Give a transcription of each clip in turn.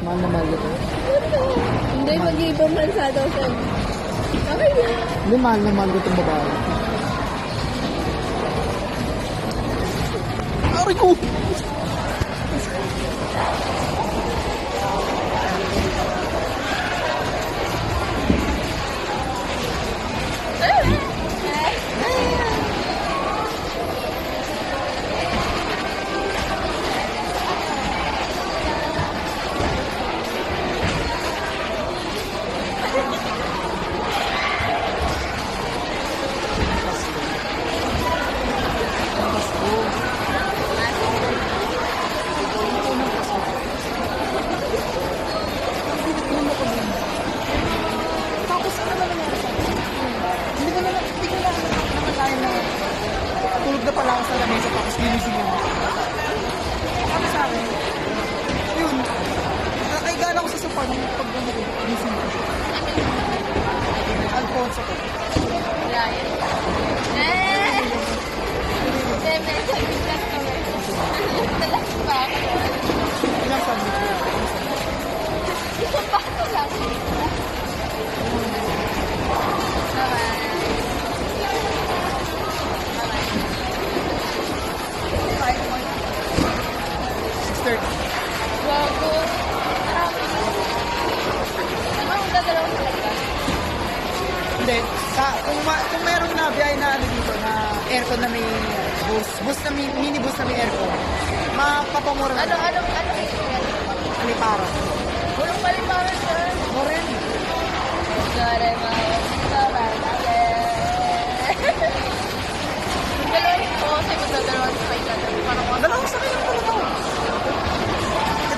Mahal na mahal ito. Hindi, mag-iibang bansa daw siya. Okay yun. Hindi, mahal na mahal itong babae. Aray ko! Tulog na pala ako sa lamesa tapos ginising yun. Sabi sa akin, yun, nakaigan ako sa sofa nung pag-gano ko, ginising ko. Alfonso ko. Ryan. Siyempre, sabi lang kami. Talas pa ako. Ilang sabi ko. Isang pa ako lang. Bago. Ano ang dadalaw sa kanila? Hindi, kung meron na biyahe na ano dito, na aircon na may bus na may, minibus na may aircon, mapapamura na. Ano yung Alipara. Walang paliparan dyan. Moren. Sorry, mga Galawin ko kasi magdadalawan sa kayo. Parang mga Dalawang sakay lang pala ako.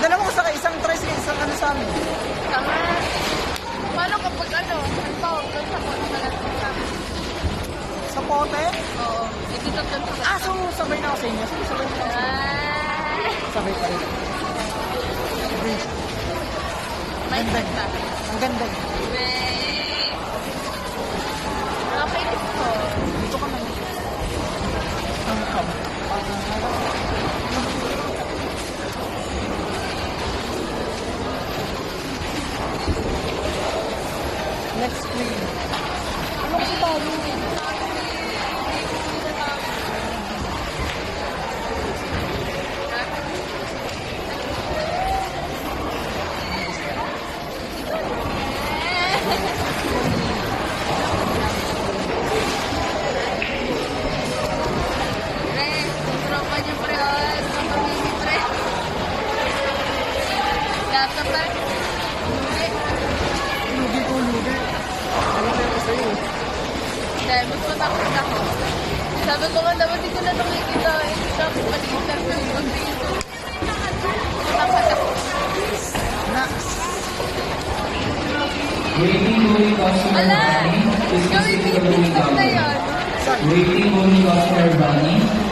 Dalawang sakay, isang tricycle, isang ano sa amin. tama. Paano kapag halimbawa, doon sa kung na lang sa amin? Sa pote? Oo. Dito doon sa So sabay na ako sa inyo. Sige, sabay na ako. Sabay pa rin. May ganda. Ang ganda. Okay, gusto. Dito ka naman. Ang kama. Next screen. Ano kasi tayo? Tropa niyo pre, tropa mini pre. Gato pa. Lugi ko, lugi. Alam ko yung sa'yo. Dahil mas matakot ako. Sabi ko nga dapat hindi ko na nakikita. Hindi na ako pag-interview ko dito. Matakot ako. Na. Waiting only customer Ala! Bunny. This is Gawin the meeting following na number. yun. Saan? Waiting only customer Bunny.